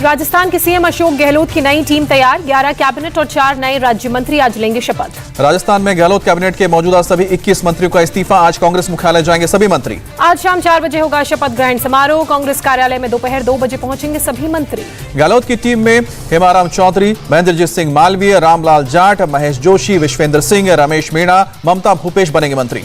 राजस्थान के सीएम अशोक गहलोत की नई टीम तैयार। 11 कैबिनेट और 4 नए राज्य मंत्री आज लेंगे शपथ। राजस्थान में गहलोत कैबिनेट के मौजूदा सभी 21 मंत्रियों का इस्तीफा। आज कांग्रेस मुख्यालय जाएंगे सभी मंत्री। आज शाम 4 बजे होगा शपथ ग्रहण समारोह। कांग्रेस कार्यालय में दोपहर 2 बजे पहुंचेंगे सभी मंत्री। गहलोत की टीम में हेमाराम चौधरी, महेंद्रजीत सिंह मालवीय, रामलाल जाट, महेश जोशी, विश्वेंद्र सिंह, रमेश मीणा, ममता भूपेश बनेंगे मंत्री।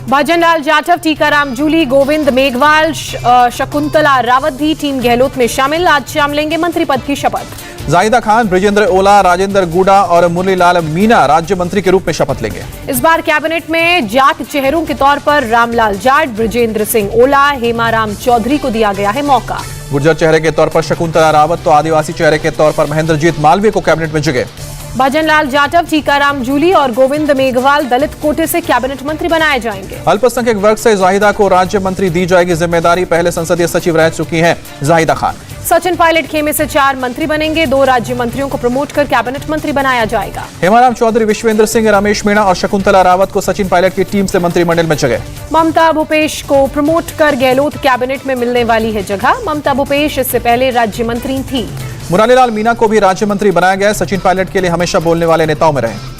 भजनलाल जाटव, टीकाराम जूली, गोविंद मेघवाल, शकुंतला रावत भी टीम गहलोत में शामिल। आज शाम लेंगे मंत्री पद की शपथ। जाहिदा खान, ब्रिजेंद्र ओला, राजेंद्र गुडा और मुरलीलाल मीणा राज्य मंत्री के रूप में शपथ लेंगे। इस बार कैबिनेट में जाट चेहरों के तौर पर रामलाल जाट, ब्रिजेंद्र सिंह ओला, हेमाराम चौधरी को दिया गया है मौका। गुर्जर चेहरे के तौर पर शकुंतला रावत तो आदिवासी चेहरे के तौर पर महेंद्रजीत मालवीय को कैबिनेट में जगह। भजनलाल जाटव, टीकाराम जूली और गोविंद मेघवाल दलित कोटे से कैबिनेट मंत्री बनाए जाएंगे। अल्पसंख्यक वर्ग से जाहिदा को राज्य मंत्री दी जाएगी जिम्मेदारी। पहले संसदीय सचिव रह चुकी हैं जाहिदा खान। सचिन पायलट खेमे से 4 मंत्री बनेंगे। 2 राज्य मंत्रियों को प्रमोट कर कैबिनेट मंत्री बनाया जाएगा। हेमाराम चौधरी, विश्वेंद्र सिंह, रमेश मीणा और शकुंतला रावत को सचिन पायलट की टीम से मंत्रिमंडल में जगह। ममता भूपेश को प्रमोट कर गहलोत कैबिनेट में मिलने वाली है जगह। ममता भूपेश इससे पहले राज्य मंत्री थी। मुरलीलाल मीणा को भी राज्य मंत्री बनाया गया। सचिन पायलट के लिए हमेशा बोलने वाले नेताओं में रहे।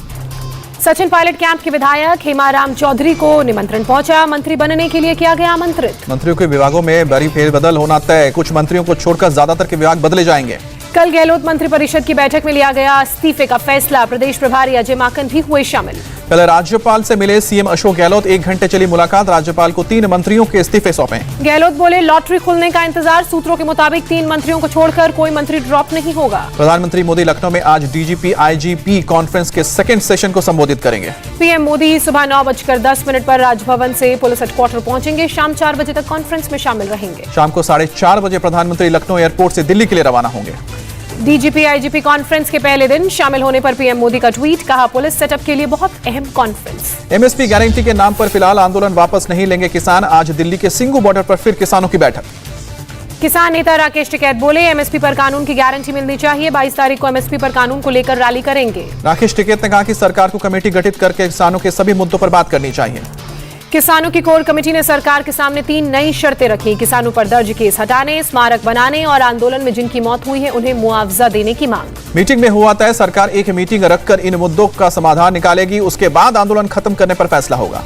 सचिन पायलट कैंप के विधायक हेमाराम चौधरी को निमंत्रण पहुंचा। मंत्री बनने के लिए किया गया आमंत्रित। मंत्रियों के विभागों में बड़ी फेरबदल होना तय। कुछ मंत्रियों को छोड़कर ज्यादातर के विभाग बदले जाएंगे। कल गहलोत मंत्रिपरिषद की बैठक में लिया गया इस्तीफे का फैसला। प्रदेश प्रभारी अजय माकन भी हुए शामिल। कल राज्यपाल से मिले सीएम अशोक गहलोत। 1 घंटे चली मुलाकात। राज्यपाल को 3 मंत्रियों के इस्तीफे सौंपे। गहलोत बोले, लॉटरी खुलने का इंतजार। सूत्रों के मुताबिक 3 मंत्रियों को छोड़कर कोई मंत्री ड्रॉप नहीं होगा। प्रधानमंत्री मोदी लखनऊ में आज डीजीपी आईजीपी कॉन्फ्रेंस के सेकंड सेशन को संबोधित करेंगे। पीएम मोदी सुबह 9:10 पर राजभवन से पुलिस हेडक्वार्टर पहुंचेंगे। शाम 4 बजे तक कॉन्फ्रेंस में शामिल रहेंगे। शाम को 4:30 बजे प्रधानमंत्री लखनऊ एयरपोर्ट से दिल्ली के लिए रवाना होंगे। डीजीपी आईजीपी कॉन्फ्रेंस के पहले दिन शामिल होने पर पीएम मोदी का ट्वीट। कहा, पुलिस सेटअप के लिए बहुत अहम कॉन्फ्रेंस। एमएसपी गारंटी के नाम पर फिलहाल आंदोलन वापस नहीं लेंगे किसान। आज दिल्ली के सिंगू बॉर्डर पर फिर किसानों की बैठक। किसान नेता राकेश टिकैत बोले, एमएसपी पर कानून की गारंटी मिलनी चाहिए। 22 तारीख को एमएसपी पर कानून को लेकर रैली करेंगे। राकेश टिकैत ने कहा कि सरकार को कमेटी गठित करके किसानों के सभी मुद्दों पर बात करनी चाहिए। किसानों की कोर कमेटी ने सरकार के सामने 3 नई शर्तें रखी। किसानों पर दर्ज केस हटाने, स्मारक बनाने और आंदोलन में जिनकी मौत हुई है उन्हें मुआवजा देने की मांग। मीटिंग में हुआ तय, सरकार एक मीटिंग रखकर इन मुद्दों का समाधान निकालेगी। उसके बाद आंदोलन खत्म करने पर फैसला होगा।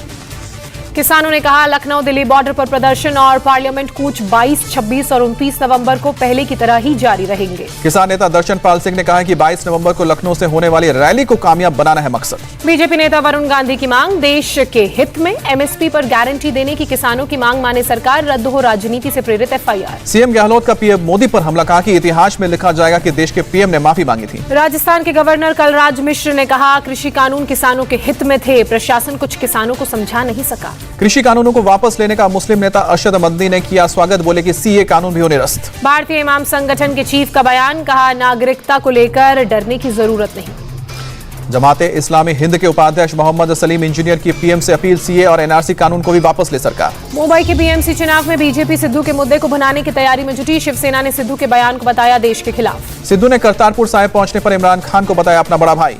किसानों ने कहा, लखनऊ दिल्ली बॉर्डर पर प्रदर्शन और पार्लियामेंट कूच 22, 26 और 29 नवंबर को पहले की तरह ही जारी रहेंगे। किसान नेता दर्शन पाल सिंह ने कहा कि 22 नवंबर को लखनऊ से होने वाली रैली को कामयाब बनाना है मकसद। बीजेपी नेता वरुण गांधी की मांग, देश के हित में एमएसपी पर गारंटी देने की किसानों की मांग माने सरकार, रद्द हो राजनीति से प्रेरित एफआईआर। सीएम गहलोत का पीएम मोदी पर हमला, कहा कि इतिहास में लिखा जाएगा कि देश के पीएम ने माफी मांगी थी। राजस्थान के गवर्नर कलराज मिश्र ने कहा, कृषि कानून किसानों के हित में थे, प्रशासन कुछ किसानों को समझा नहीं सका। कृषि कानूनों को वापस लेने का मुस्लिम नेता अरशद मदनी ने किया स्वागत। बोले कि सीए कानून भी हो निरस्त। भारतीय इमाम संगठन के चीफ का बयान, कहा नागरिकता को लेकर डरने की जरूरत नहीं। जमाते इस्लामी हिंद के उपाध्यक्ष मोहम्मद सलीम इंजीनियर की पीएम से अपील, सीए और एनआरसी कानून को भी वापस ले सरकार। मुंबई के बीएमसी चुनाव में बीजेपी सिद्धू के मुद्दे को भुनाने की तैयारी में जुटी। शिवसेना ने सिद्धू के बयान को बताया देश के खिलाफ। सिद्धू ने करतारपुर साहिब पहुंचने पर इमरान खान को बताया अपना बड़ा भाई।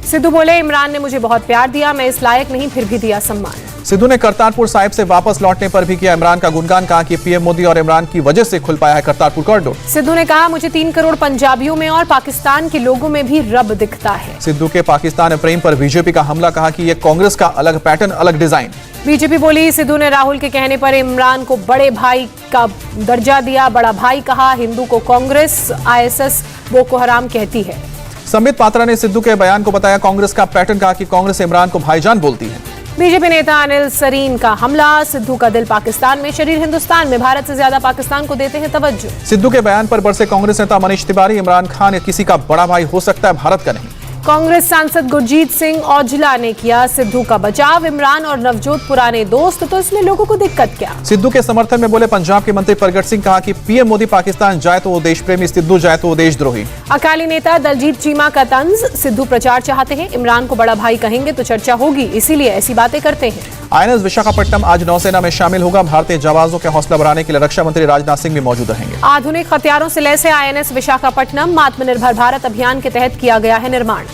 सिद्धू बोले, इमरान ने मुझे बहुत प्यार दिया, मैं इस लायक नहीं फिर भी दिया सम्मान। सिद्धू ने करतारपुर साहिब से वापस लौटने पर भी किया इमरान का गुणगान। कहा कि पीएम मोदी और इमरान की वजह से खुल पाया है करतारपुर कॉरिडोर। सिद्धू ने कहा, मुझे 3 करोड़ पंजाबियों में और पाकिस्तान के लोगों में भी रब दिखता है। सिद्धू के पाकिस्तान प्रेम पर बीजेपी का हमला, कहा कि यह कांग्रेस का अलग पैटर्न, अलग डिजाइन। बीजेपी बोली, सिद्धू ने राहुल के कहने पर इमरान को बड़े भाई का दर्जा दिया। बड़ा भाई कहा, हिंदू को कांग्रेस आईएसएस बोको हराम कहती है। संबित पात्रा ने सिद्धू के बयान को बताया कांग्रेस का पैटर्न। कहा कि कांग्रेस इमरान को भाईजान बोलती है। बीजेपी नेता अनिल सरीन का हमला, सिद्धू का दिल पाकिस्तान में, शरीर हिंदुस्तान में, भारत से ज्यादा पाकिस्तान को देते हैं तवज्जो। सिद्धू के बयान पर बरसे कांग्रेस नेता मनीष तिवारी, इमरान खान किसी का बड़ा भाई हो सकता है, भारत का नहीं। कांग्रेस सांसद गुरजीत सिंह औजला ने किया सिद्धू का बचाव। इमरान और नवजोत पुराने दोस्त, तो इसमें लोगों को दिक्कत क्या। सिद्धू के समर्थन में बोले पंजाब के मंत्री प्रगट सिंह। कहा कि पीएम मोदी पाकिस्तान जाए तो वो देश प्रेमी, सिद्धू जाए तो वो देशद्रोही। अकाली नेता दलजीत चीमा का तंज, सिद्धू प्रचार चाहते हैं, इमरान को बड़ा भाई कहेंगे तो चर्चा होगी, इसीलिए ऐसी बातें करते हैं। आईएनएस विशाखापट्टनम आज नौसेना में शामिल होगा। भारतीय जवानों के हौसला बढ़ाने के लिए रक्षा मंत्री राजनाथ सिंह भी मौजूद रहेंगे। आधुनिक हथियारों से लैस है आईएनएस विशाखापट्टनम। आत्मनिर्भर भारत अभियान के तहत किया गया है निर्माण।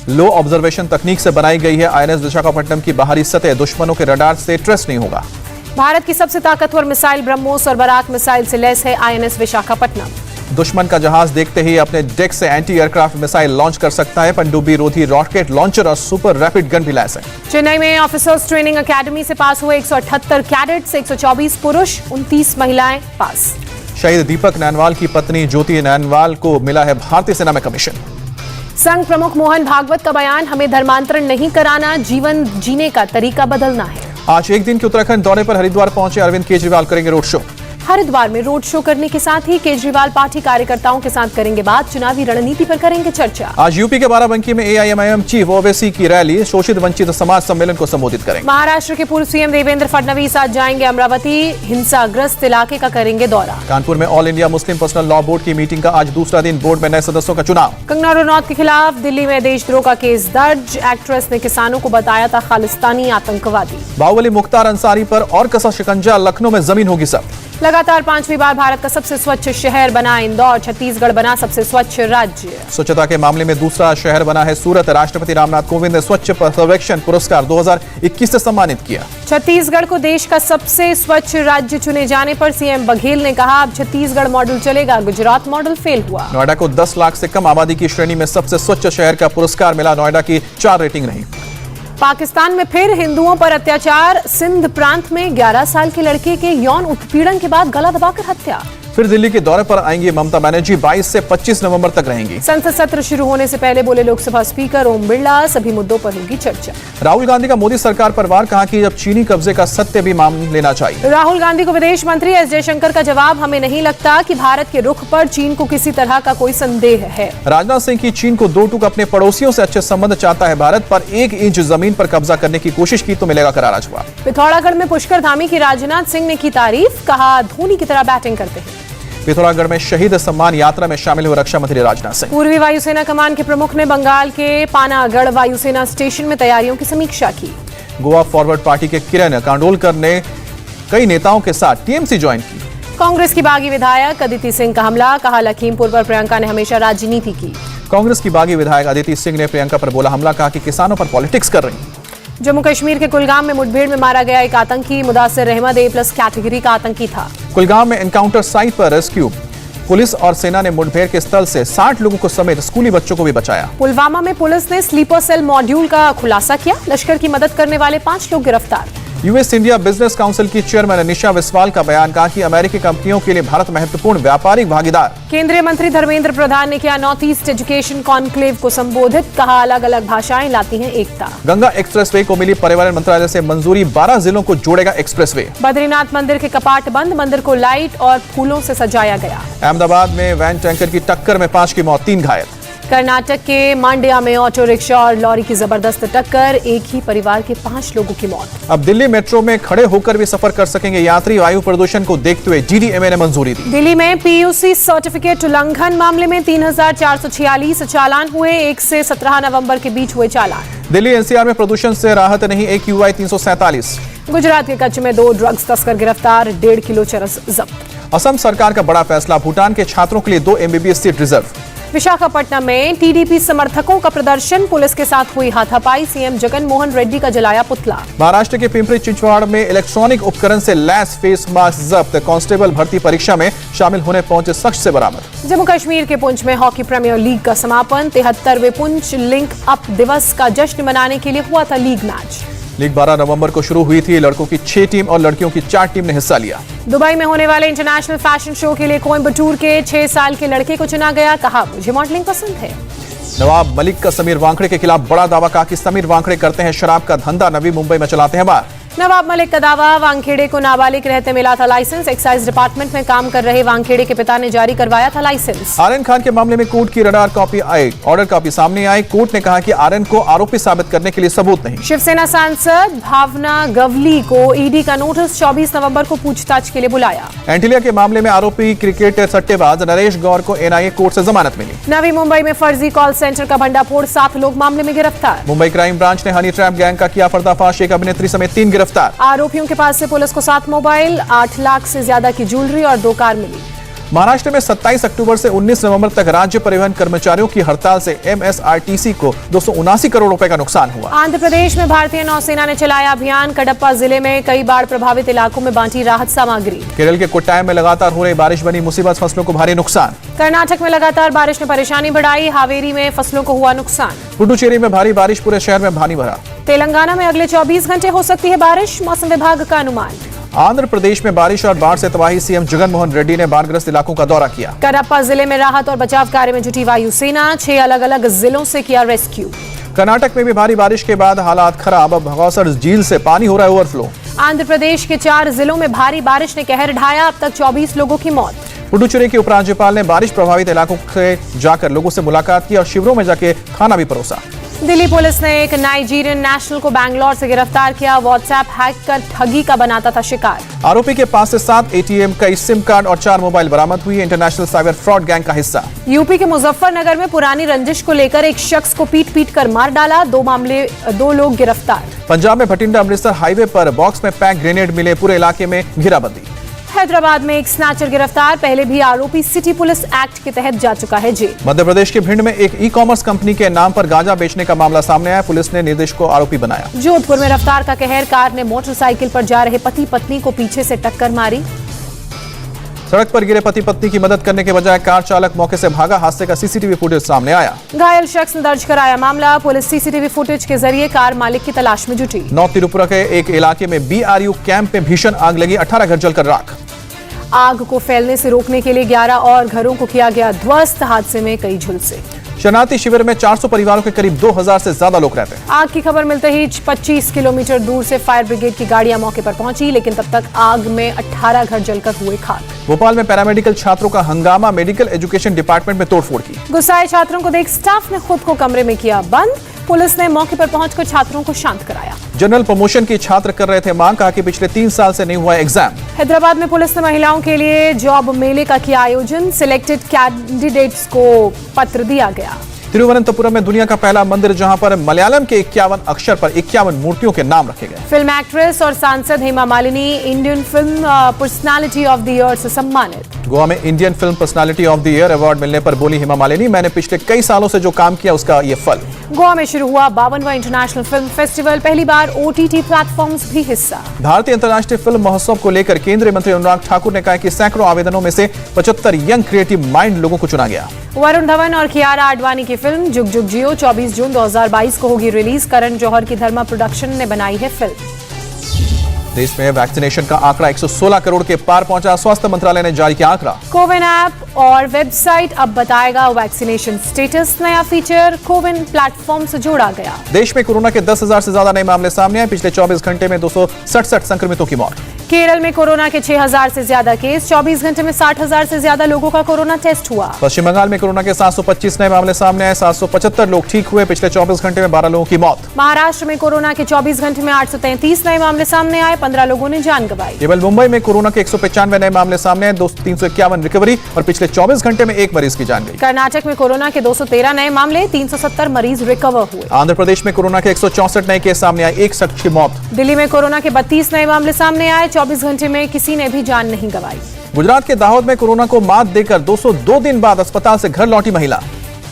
लो ऑब्जर्वेशन तकनीक से बनाई गई है आईएनएस विशाखापट्टनम की बाहरी सतह। दुश्मनों के रडार से ट्रेस नहीं होगा। भारत की सबसे ताकतवर मिसाइल ब्रह्मोस और बराक मिसाइल से लैस है आईएनएस विशाखापट्टनम। दुश्मन का जहाज देखते ही अपने डेक से एंटी एयरक्राफ्ट मिसाइल लॉन्च कर सकता है। पनडुब्बी रोधी रॉकेट लॉन्चर और सुपर रैपिड गन भी लैस है। चेन्नई में ऑफिसर्स ट्रेनिंग एकेडमी से पास हुए 178 कैडेट्स, 124 पुरुष, 29 महिलाएं पास। शहीद दीपक नैनवाल की पत्नी ज्योति नैनवाल को मिला है भारतीय सेना में कमीशन। संघ प्रमुख मोहन भागवत का बयान, हमें धर्मांतरण नहीं कराना, जीवन जीने का तरीका बदलना है। आज एक दिन के उत्तराखंड दौरे पर हरिद्वार पहुंचे अरविंद केजरीवाल करेंगे रोड शो। हरिद्वार में रोड शो करने के साथ ही केजरीवाल पार्टी कार्यकर्ताओं के साथ करेंगे बात, चुनावी रणनीति पर करेंगे चर्चा। आज यूपी के बाराबंकी में एआईएमआईएम चीफ ओवैसी की रैली, शोषित वंचित समाज सम्मेलन को संबोधित करेंगे। महाराष्ट्र के पूर्व सीएम देवेंद्र फडणवीस आज जाएंगे अमरावती, हिंसाग्रस्त इलाके का करेंगे दौरा। कानपुर में all India Muslim personal law board की मीटिंग का आज दूसरा दिन, बोर्ड में नए सदस्यों का चुनाव। कंगना रनौत के खिलाफ दिल्ली में देशद्रोह का केस दर्ज, एक्ट्रेस ने किसानों को बताया था खालिस्तानी आतंकवादी। बाहुबली मुख्तार अंसारी पर और कसा शिकंजा, लखनऊ में जमीन होगी सब। लगातार 5वीं बार भारत का सबसे स्वच्छ शहर बना इंदौर, छत्तीसगढ़ बना सबसे स्वच्छ राज्य। स्वच्छता के मामले में दूसरा शहर बना है सूरत। राष्ट्रपति रामनाथ कोविंद ने स्वच्छ सर्वेक्षण पुरस्कार 2021 से सम्मानित किया। छत्तीसगढ़ को देश का सबसे स्वच्छ राज्य चुने जाने पर सीएम बघेल ने कहा, अब छत्तीसगढ़ मॉडल चलेगा, गुजरात मॉडल फेल हुआ। नोएडा को 10 लाख से कम आबादी की श्रेणी में सबसे स्वच्छ शहर का पुरस्कार मिला, नोएडा की 4 रेटिंग रही। पाकिस्तान में फिर हिंदुओं पर अत्याचार, सिंध प्रांत में 11 साल के लड़के के यौन उत्पीड़न के बाद गला दबाकर हत्या। फिर दिल्ली के दौरे पर आएंगी ममता बनर्जी, 22 से 25 नवंबर तक रहेंगी। संसद सत्र शुरू होने से पहले बोले लोकसभा स्पीकर ओम बिरला, सभी मुद्दों पर होगी चर्चा। राहुल गांधी का मोदी सरकार पर वार, कहा कि अब चीनी कब्जे का सत्य भी मान लेना चाहिए। राहुल गांधी को विदेश मंत्री एस जयशंकर का जवाब, हमें नहीं लगता कि भारत के रुख पर चीन को किसी तरह का कोई संदेह है। राजनाथ सिंह की चीन को 2 टूक अपने पड़ोसियों से अच्छे संबंध चाहता है भारत, पर 1 इंच जमीन पर कब्जा करने की कोशिश की तो मिलेगा करारा जवाब। पिथौरागढ़ में पुष्कर धामी की राजनाथ सिंह ने की तारीफ, कहा धोनी की तरह बैटिंग करते हैं। पिथौरागढ़ में शहीद सम्मान यात्रा में शामिल हुए रक्षा मंत्री राजनाथ सिंह। पूर्वी वायुसेना कमान के प्रमुख ने बंगाल के पानागढ़ वायुसेना स्टेशन में तैयारियों की समीक्षा की। गोवा फॉरवर्ड पार्टी के किरण कांडोलकर ने कई नेताओं के साथ टीएमसी ज्वाइन की। कांग्रेस की बागी विधायक अदिति सिंह का हमला, कहा लखीमपुर पर प्रियंका ने हमेशा राजनीति की। कांग्रेस की बागी विधायक अदिति सिंह ने प्रियंका पर बोला हमला, कहा कि किसानों पर पॉलिटिक्स कर रही। जम्मू कश्मीर के कुलगाम में मुठभेड़ में मारा गया एक आतंकी, मुदासिर रहमत A+ कैटेगरी का आतंकी था। कुलगाम में एनकाउंटर साइट पर रेस्क्यू, पुलिस और सेना ने मुठभेड़ के स्थल से 60 लोगों को समेत स्कूली बच्चों को भी बचाया। पुलवामा में पुलिस ने स्लीपर सेल मॉड्यूल का खुलासा किया, लश्कर की मदद करने वाले 5 लोग गिरफ्तार। यूएस इंडिया बिजनेस काउंसिल की चेयरमैन निशा विस्वाल का बयान, कहा कि अमेरिकी कंपनियों के लिए भारत महत्वपूर्ण व्यापारिक भागीदार। केंद्रीय मंत्री धर्मेंद्र प्रधान ने किया नॉर्थ ईस्ट एजुकेशन कॉन्क्लेव को संबोधित, कहा अलग अलग भाषाएं लाती हैं एकता। गंगा एक्सप्रेसवे को मिली पर्यावरण मंत्रालय से मंजूरी, 12 जिलों को जोड़ेगा एक्सप्रेसवे। बद्रीनाथ मंदिर के कपाट बंद, मंदिर को लाइट और फूलों से सजाया गया। अहमदाबाद में वैन टैंकर की टक्कर में 5 की मौत, 3 घायल। कर्नाटक के मांड्या में ऑटो रिक्शा और लॉरी की जबरदस्त टक्कर, एक ही परिवार के 5 लोगों की मौत। अब दिल्ली मेट्रो में खड़े होकर भी सफर कर सकेंगे यात्री, वायु प्रदूषण को देखते हुए डीडीएमए ने मंजूरी दी। दिल्ली में पीयूसी सर्टिफिकेट उल्लंघन मामले में 3446 चालान हुए, 1 से 17 नवंबर के बीच हुए चालान। दिल्ली एनसीआर में प्रदूषण से राहत नहीं, AQI 347। गुजरात के कच्छ में 2 ड्रग्स तस्कर गिरफ्तार, 1.5 किलो चरस जब्त। असम सरकार का बड़ा फैसला, भूटान के छात्रों के लिए 2 MBBS सीट रिजर्व। विशाखापट्टनम में टीडीपी समर्थकों का प्रदर्शन, पुलिस के साथ हुई हाथापाई, सीएम जगन मोहन रेड्डी का जलाया पुतला। महाराष्ट्र के पिंपरी चिंचवड़ में इलेक्ट्रॉनिक उपकरण से लैस फेस मास्क जब्त, कांस्टेबल भर्ती परीक्षा में शामिल होने पहुंचे शख्स से बरामद। जम्मू कश्मीर के पुंछ में हॉकी प्रीमियर लीग का समापन, 73वें पुंछ लिंक अप दिवस का जश्न मनाने के लिए हुआ था लीग मैच। लीग 12 नवंबर को शुरू हुई थी, लड़कों की 6 टीम और लड़कियों की 4 टीम ने हिस्सा लिया। दुबई में होने वाले इंटरनेशनल फैशन शो के लिए कोयम्बटूर के 6 साल के लड़के को चुना गया, कहा मुझे मॉडलिंग पसंद है। नवाब मलिक का समीर वांखड़े के खिलाफ बड़ा दावा, कहा कि समीर वांखड़े करते हैं शराब का धंधा, नवी मुंबई में चलाते हैं बार। नवाब मलिक का दावा, वानखेड़े को नाबालिग रहते मिला था लाइसेंस, एक्साइज डिपार्टमेंट में काम कर रहे वानखेड़े के पिता ने जारी करवाया था लाइसेंस। आर्यन खान के मामले में कोर्ट की ऑर्डर कॉपी सामने आई, कोर्ट ने कहा कि आर्यन को आरोपी साबित करने के लिए सबूत नहीं। शिवसेना सांसद भावना गवली को ईडी का नोटिस, 24 नवंबर को पूछताछ के लिए बुलाया। एंटिलिया के मामले में आरोपी क्रिकेट सट्टेबाज नरेश गौर को एनआईए कोर्ट से जमानत मिली। नवी मुंबई में फर्जी कॉल सेंटर का भंडाफोड़, 7 लोग मामले में गिरफ्तार। मुंबई क्राइम ब्रांच ने हनी ट्रैप गैंग का किया पर्दाफाश, एक अभिनेत्री समेत 3 गिरफ्तार। आरोपियों के पास से पुलिस को 7 मोबाइल, 8 लाख से ज्यादा की ज्वेलरी और 2 कार मिली। महाराष्ट्र में 27 अक्टूबर से 19 नवंबर तक राज्य परिवहन कर्मचारियों की हड़ताल से एमएसआरटीसी को 279 करोड़ रुपए का नुकसान हुआ। आंध्र प्रदेश में भारतीय नौसेना ने चलाया अभियान। कडप्पा जिले में कई बाढ़ प्रभावित इलाकों में बांटी राहत सामग्री। केरल के कोट्टायम में लगातार हो रही बारिश बनी मुसीबत, फसलों को भारी नुकसान। कर्नाटक में लगातार बारिश ने परेशानी बढ़ाई। हावेरी में फसलों को हुआ नुकसान। पुडुचेरी में भारी बारिश, पूरे शहर में पानी भरा। तेलंगाना में अगले 24 घंटे हो सकती है बारिश, मौसम विभाग का अनुमान। आंध्र प्रदेश में बारिश और बाढ़ से तबाही, सीएम जगन मोहन रेड्डी ने बाढ़ग्रस्त इलाकों का दौरा किया। कडप्पा जिले में राहत और बचाव कार्य में जुटी वायुसेना। 6 अलग अलग जिलों से किया रेस्क्यू। कर्नाटक में भी भारी बारिश के बाद हालात खराब, अब भगौसर झील से पानी हो रहा है ओवरफ्लो। आंध्र प्रदेश के 4 जिलों में भारी बारिश ने कहर ढाया, अब तक 24 लोगों की मौत। पुडुचेरी के उपराज्यपाल ने बारिश प्रभावित इलाकों से जाकर लोगों से मुलाकात की और शिविरों में जाके खाना भी परोसा। दिल्ली पुलिस ने एक नाइजीरियन नेशनल को बैंगलोर से गिरफ्तार किया। व्हाट्सएप हैक कर ठगी का बनाता था शिकार। आरोपी के पास से 7 एटीएम, कई सिम कार्ड और 4 मोबाइल बरामद हुई। इंटरनेशनल साइबर फ्रॉड गैंग का हिस्सा। यूपी के मुजफ्फरनगर में पुरानी रंजिश को लेकर एक शख्स को पीट कर मार डाला। 2 लोग गिरफ्तार। पंजाब में भटिंडा अमृतसर हाईवे पर बॉक्स में पैक ग्रेनेड मिले, पूरे इलाके में घेराबंदी। हैदराबाद में एक स्नैचर गिरफ्तार। पहले भी आरोपी सिटी पुलिस एक्ट के तहत जा चुका है जेल। मध्य प्रदेश के भिंड में एक ई-कॉमर्स कंपनी के नाम पर गांजा बेचने का मामला सामने आया। पुलिस ने निदेशक को आरोपी बनाया। जोधपुर में रफ्तार का कहर। कार ने मोटरसाइकिल पर जा रहे पति पत्नी को पीछे से टक्कर मारी। सड़क पर गिरे पति पत्नी की मदद करने के बजाय कार चालक मौके से भागा। हादसे का सीसीटीवी फुटेज सामने आया। घायल शख्स ने दर्ज कराया मामला। पुलिस सीसीटीवी फुटेज के जरिए कार मालिक की तलाश में जुटी। नॉर्थ त्रिपुरा के एक इलाके में बीआरयू कैंप में भीषण आग लगी, 18 घर जलकर राख। आग को फैलने से रोकने के लिए 11 और घरों को किया गया ध्वस्त। हादसे में कई झुलसे। शरणार्थी शिविर में 400 परिवारों के करीब 2000 से ज्यादा लोग रहते हैं। आग की खबर मिलते ही 25 किलोमीटर दूर से फायर ब्रिगेड की गाड़ियां मौके पर पहुंची, लेकिन तब तक आग में 18 घर जलकर हुए खाक। भोपाल में पैरामेडिकल छात्रों का हंगामा, मेडिकल एजुकेशन डिपार्टमेंट में तोड़फोड़ की। गुस्साए छात्रों को देख स्टाफ ने खुद को कमरे में किया बंद। पुलिस ने मौके पर पहुंचकर छात्रों को शांत कराया। जनरल प्रमोशन की छात्र कर रहे थे मांग, कहा कि पिछले 3 साल से नहीं हुआ एग्जाम। हैदराबाद में पुलिस ने महिलाओं के लिए जॉब मेले का किया आयोजन। सिलेक्टेड कैंडिडेट्स को पत्र दिया गया। तिरुवनंतपुरम में दुनिया का पहला मंदिर, जहां पर मलयालम के 51 अक्षर पर 51 मूर्तियों के नाम रखे गए। फिल्म एक्ट्रेस और सांसद Hema Malini Indian film personality of the year से सम्मानित। गोवा में Indian film personality of the year award मिलने पर बोली हेमा मालिनी, मैंने पिछले कई सालों से जो काम किया उसका ये फल। गोवा में शुरू हुआ 52वां इंटरनेशनल फिल्म फेस्टिवल। पहली बार ओटीटी प्लेटफॉर्म्स भी हिस्सा। भारतीय अंतर्राष्ट्रीय फिल्म महोत्सव को लेकर केंद्रीय मंत्री अनुराग ठाकुर ने कहा कि सैकड़ों आवेदनों में से 75 यंग क्रिएटिव माइंड लोगों को चुना गया। वरुण धवन और कियारा आडवाणी की फिल्म जुग जुग जियो 24 जून 2022 को होगी रिलीज। करण जौहर की धर्मा प्रोडक्शन ने बनाई है फिल्म। देश में वैक्सीनेशन का आंकड़ा 116 करोड़ के पार पहुंचा। स्वास्थ्य मंत्रालय ने जारी किया आंकड़ा। कोविन ऐप और वेबसाइट अब बताएगा वैक्सीनेशन स्टेटस। नया फीचर कोविन प्लेटफॉर्म से जोड़ा गया। देश में कोरोना के 10,000 से ज्यादा नए मामले सामने आए। पिछले 24 घंटे में 267 संक्रमितों की मौत। केरल में कोरोना के 6,000 से ज्यादा केस। 24 घंटे में 60,000 से ज्यादा लोगों का कोरोना टेस्ट हुआ। पश्चिम बंगाल में कोरोना के 725 नए मामले सामने आए। 775 लोग ठीक हुए। पिछले 24 घंटे में 12 लोगों की मौत। महाराष्ट्र में कोरोना के 24 घंटे में 833 नए मामले सामने आए। 15 लोगों ने जान गंवाई। केवल मुंबई में कोरोना के 195 नए मामले सामने आए। 351 रिकवरी और पिछले 24 घंटे में 1 मरीज की जान गई। कर्नाटक में कोरोना के 213 नए मामले। 370 मरीज रिकवर हुए। आंध्र प्रदेश में कोरोना के 164 नए केस सामने आए। 1 शख्स की मौत। दिल्ली में कोरोना के 32 नए मामले सामने आए। 24 घंटे में किसी ने भी जान नहीं गंवाई। गुजरात के दाहोद में कोरोना को मात देकर 202 दिन बाद अस्पताल से घर लौटी महिला।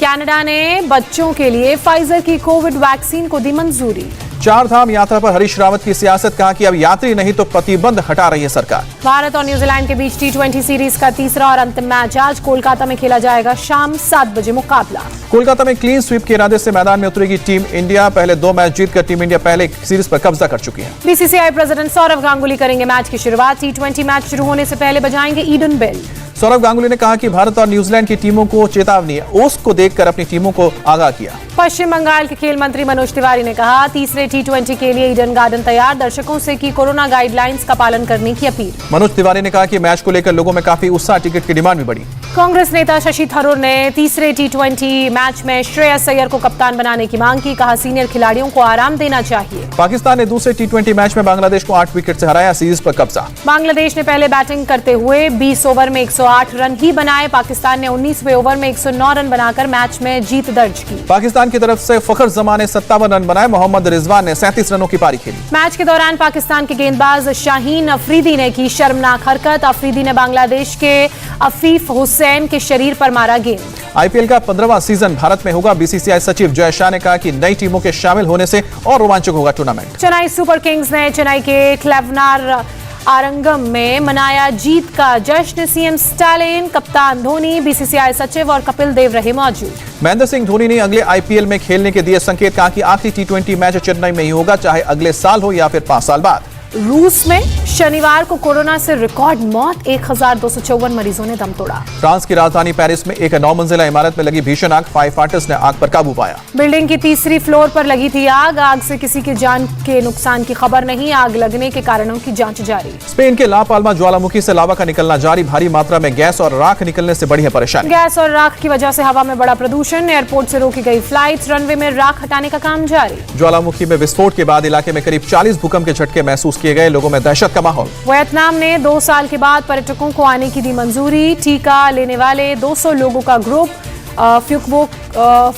कनाडा ने बच्चों के लिए फाइजर की कोविड वैक्सीन को दी मंजूरी। 4 धाम यात्रा पर हरीश रावत की सियासत, कहा कि अब यात्री नहीं तो प्रतिबंध हटा रही है सरकार। भारत और न्यूजीलैंड के बीच T20 सीरीज का तीसरा और अंतिम मैच आज कोलकाता में खेला जाएगा। शाम 7 बजे मुकाबला। कोलकाता में क्लीन स्वीप के इरादे से मैदान में उतरेगी टीम इंडिया। पहले 2 मैच जीतकर टीम इंडिया पहले सीरीज पर कब्जा कर चुकी है। बीसीसीआई प्रेसिडेंट सौरव गांगुली करेंगे मैच की शुरुआत। T20 मैच शुरू होने से पहले बजाएंगे ईडन बेल। सौरव गांगुली ने कहा कि भारत और न्यूजीलैंड की टीमों को चेतावनी है। ओस्ट को देखकर अपनी टीमों को आगाह किया। पश्चिम बंगाल के खेल मंत्री मनोज तिवारी ने कहा, तीसरे T20 के लिए ईडन गार्डन तैयार। दर्शकों से की कोरोना गाइडलाइंस का पालन करने की अपील। मनोज तिवारी ने कहा कि मैच को लेकर लोगों में काफी उत्साह, टिकट की डिमांड भी बढ़ी। कांग्रेस नेता शशि थरूर ने तीसरे टी20 मैच में श्रेयस अय्यर को कप्तान बनाने की मांग की। कहा सीनियर खिलाड़ियों को आराम देना चाहिए। पाकिस्तान ने दूसरे टी20 मैच में बांग्लादेश को 8 विकेट से हराया, सीरीज पर कब्जा। बांग्लादेश ने पहले बैटिंग करते हुए 20 ओवर में 108 रन ही बनाए। पाकिस्तान ने 19वें ओवर में 109 रन बनाकर मैच में जीत दर्ज की। पाकिस्तान की तरफ से फखर जमान ने 57 रन बनाए। मोहम्मद रिजवान ने 37 रनों की पारी खेली। मैच के दौरान पाकिस्तान के गेंदबाज शाहीन अफरीदी ने की शर्मनाक हरकत। अफरीदी ने बांग्लादेश के अफीफ हुसैन के शरीर पर मारा गेंद। आईपीएल का 15वां सीजन भारत में होगा। बीसीसीआई सचिव जय शाह ने कहा कि नई टीमों के शामिल होने से और रोमांचक होगा टूर्नामेंट। चेन्नई सुपर किंग्स ने चेन्नई के क्लेवनार आरंगम में मनाया जीत का जश्न। सीएम स्टालिन, कप्तान धोनी, बीसीसीआई सचिव और कपिल देव रहे मौजूद। महेंद्र सिंह धोनी ने अगले आईपीएल में खेलने के दिए संकेत। कहा कि आखिरी टी20 मैच चेन्नई में ही होगा, चाहे अगले साल हो या फिर 5 साल बाद। रूस में शनिवार को कोरोना से रिकॉर्ड मौत, 1254 मरीजों ने दम तोड़ा। फ्रांस की राजधानी पेरिस में एक 9 मंजिला इमारत में लगी भीषण आग। फायर फाइटर्स ने आग पर काबू पाया। बिल्डिंग की तीसरी फ्लोर पर लगी थी आग। आग से किसी की जान के नुकसान की खबर नहीं। आग लगने के कारणों की जांच जारी। स्पेन के ला पाल्मा ज्वालामुखी से लावा का निकलना जारी। भारी मात्रा में गैस और राख निकलने से बढ़ी है परेशानी। गैस और राख की वजह से हवा में बड़ा प्रदूषण। एयरपोर्ट से रोकी गई फ्लाइट। रनवे में राख हटाने का काम जारी। ज्वालामुखी में विस्फोट के बाद इलाके में करीब 40 भूकंप के झटके महसूस किए गए। लोगों में दहशत का माहौल। वियतनाम ने 2 साल के बाद पर्यटकों को आने की दी मंजूरी। टीका लेने वाले 200 लोगों का ग्रुप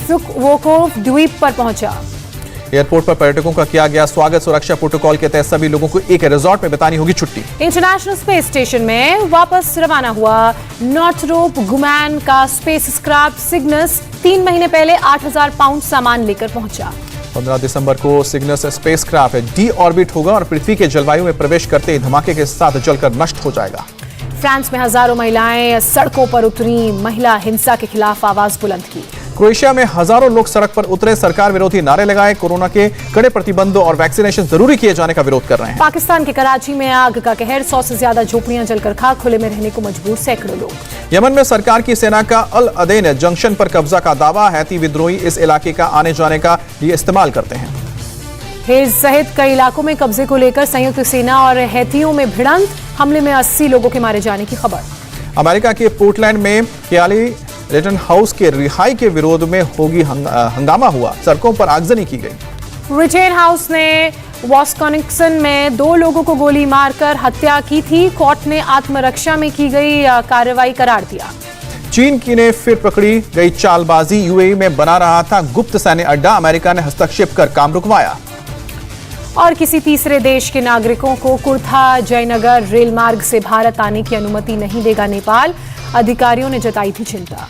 फ्युकवोको द्वीप पर पहुंचा। एयरपोर्ट पर पर्यटकों का किया गया स्वागत। सुरक्षा प्रोटोकॉल के तहत सभी लोगों को एक रिजॉर्ट में बितानी होगी छुट्टी। इंटरनेशनल स्पेस स्टेशन में वापस रवाना हुआ नॉर्थरोप गुमैन का स्पेस क्राफ्ट सिग्नस 3 महीने पहले 8000 पाउंड सामान लेकर पहुंचा। 15 दिसंबर को सिग्नस स्पेसक्राफ्ट डी ऑर्बिट होगा और पृथ्वी के जलवायु में प्रवेश करते ही धमाके के साथ जलकर नष्ट हो जाएगा। फ्रांस में हजारों महिलाएं सड़कों पर उतरी। महिला हिंसा के खिलाफ आवाज बुलंद की। क्रोएशिया में हजारों लोग सड़क पर उतरे। सरकार विरोधी नारे लगाए। कोरोना के कड़े प्रतिबंधों और वैक्सीनेशन जरूरी किए जाने का विरोध कर रहे हैं। पाकिस्तान के कराची में आग का कहर। 100 से ज्यादा झोपड़ियां जलकर खाक। खुले में रहने को मजबूर सैकड़ों लोग। यमन में सरकार की सेना का अल अदेन जंक्शन पर कब्जा का दावा। हैती विद्रोही इस इलाके का आने जाने का लिए इस्तेमाल करते हैं। हेज सहित कई इलाकों में कब्जे को लेकर संयुक्त सेना और हैतियों में भिड़ंत। हमले में 80 लोगों के मारे जाने की खबर। अमेरिका के पोर्टलैंड में क्याली रिटन हाउस के रिहाई के विरोध में होगी हंगामा हुआ। सड़कों पर आगजनी की गई। रिटेन हाउस ने वॉस्कॉनिक्सन में 2 लोगों को गोली मारकर हत्या की थी। कोर्ट ने आत्मरक्षा में की गई कार्रवाई करार दिया। चीन की ने फिर पकड़ी गई चालबाजी। यूएई में बना रहा था गुप्त सैन्य अड्डा। अमेरिका ने हस्तक्षेप कर काम रुकवाया। और किसी तीसरे देश के नागरिकों को कुर्था जयनगर रेल मार्ग से भारत आने की अनुमति नहीं देगा नेपाल। अधिकारियों ने जताई थी चिंता।